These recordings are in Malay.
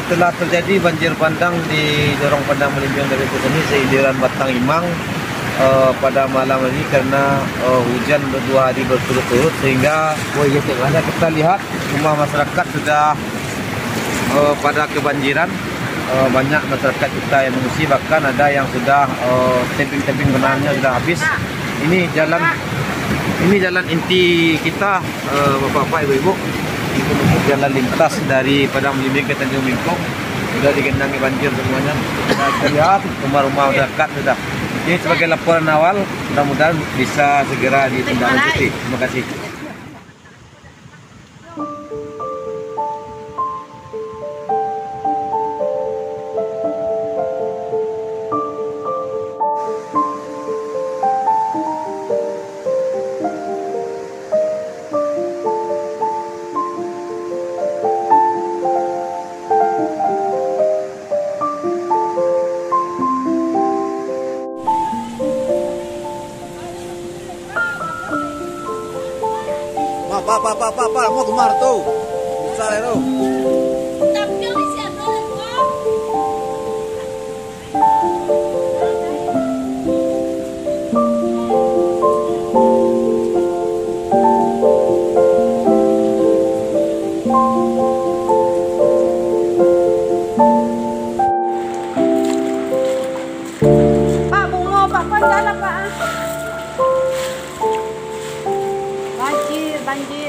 telah terjadi banjir bandang di Lorong Padang Melimping dari Kuseni seidiran Batang Imang pada malam ini karena hujan 2 hari berturut-turut sehingga kita lihat rumah masyarakat sudah pada kebanjiran. Banyak masyarakat kita yang mengungsi, bahkan ada yang sudah tebing-tebing benarnya sudah habis. Ini jalan inti kita, bapak-bapak, ibu-ibu. Ini jalan lintas dari Padang Melimping ke Tanjung Mingkong sudah digenangi banjir semuanya. Kita lihat rumah-rumah masyarakat sudah. Ini sebagai laporan awal, mudah-mudahan bisa segera ditindaklanjuti. Terima kasih. Pak, mau kemana tuh? Bisa lho. Pak, bunga, Pak, jalan, Pak. Banjir.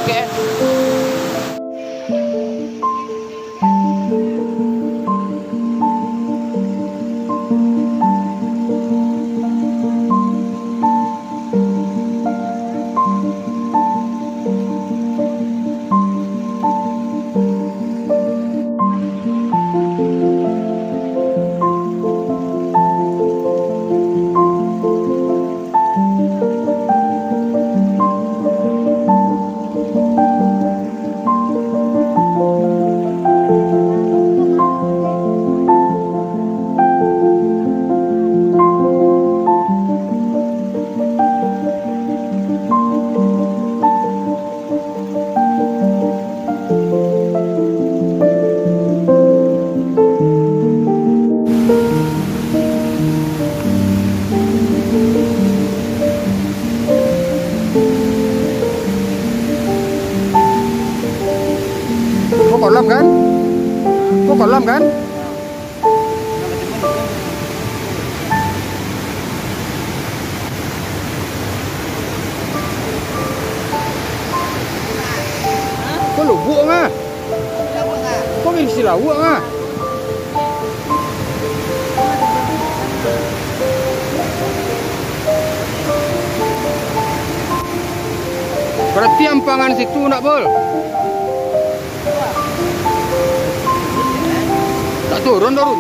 Ket. Kok kolam kan? Kok lubuk ngah? Kok isi lawak ngah? Berarti ampangan situ nak bol? Tak turun tuh.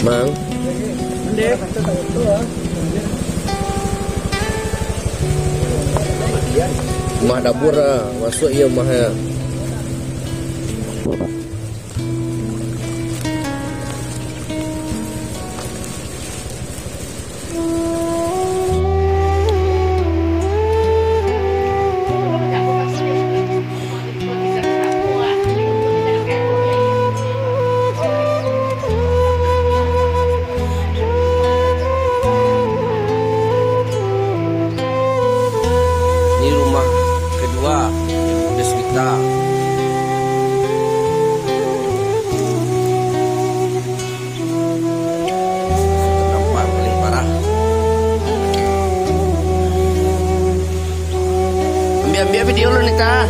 Mang. Mendek. Rumah dapur masuk ya rumahnya. Ini rumah kedua Deswita. Terdampak paling parah. Ambil video lu nih ta.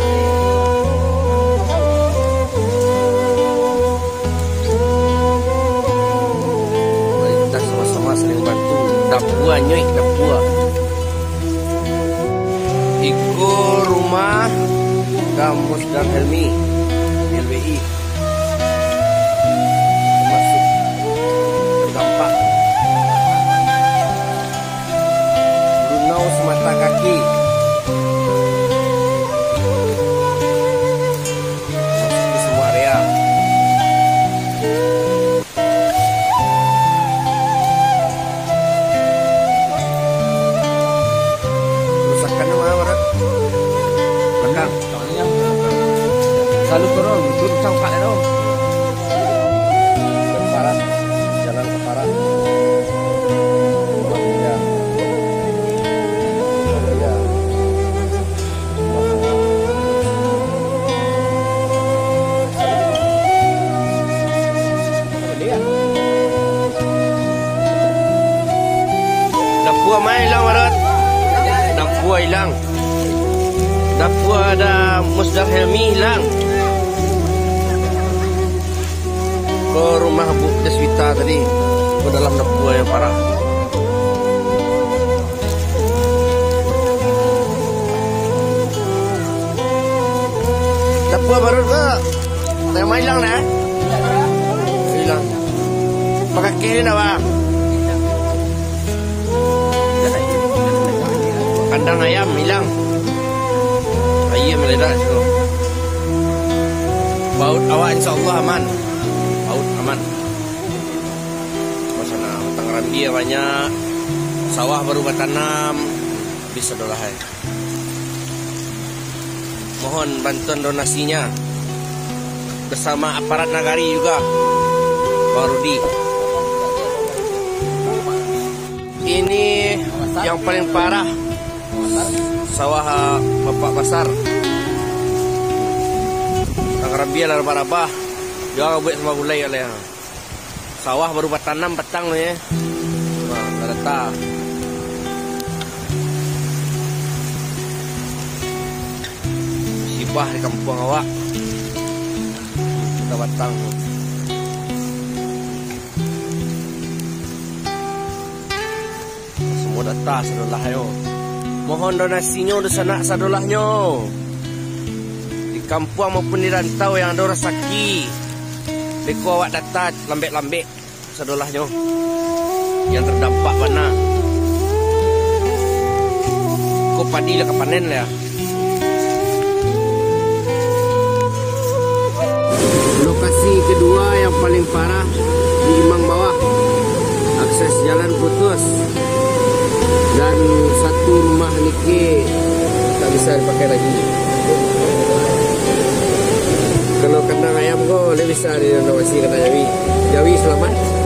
Kita sama-sama saling bantu. Dapua nyoy, dapua. Iko rumah Kamus dan Helmi LBI masuk terdampak. Lunau semata kaki. Masuk di semua area. Kerusakannya mana Barat? Belakang. Selalu turun cangkak dong. Dan parah, jalan ke parah. Ya. Ya. Dapua mai hilang Barat. Dapua hilang. Dapua ada Musdar Helmi hilang. Ke rumah Bu Deswita tadi, ke dalam dapur yang parah. Dapur baru ke? Saya mau hilang dah. Hilang. Pakai kiri dah bang. Kandang ayam hilang. Ayam meledak tu. Baut awak insyaAllah aman. Baut aman. Sana Tang Rambia banyak. Sawah baru bertanam. Bisa dolahai. Mohon bantuan donasinya. Bersama aparat nagari juga. Pak Rudi. Ini yang paling parah. Sawah Bapak Basar. Tang Rambia lah rabah-rabah. Dia buat sama gulai oleh. Sawah baru bertanam petang ni. Wah, tak letak. Musibah di kampung awak. Kita batang. Semua data sadolah yo. Mohon donasinya di sana sadolahnya. Di kampung maupun di rantau yang ada orang sakit. Beko awak data lambek-lambek sadolahnya. Yang terdampak mana? Kau padi lah kepanen lah. Lokasi kedua yang paling parah di Imang Bawah. Akses jalan putus. Dan satu rumah niki tak bisa dipakai lagi. Kalau kandang ayam kau, dia bisa direnovasi kandang Jawi. Jawi selamat.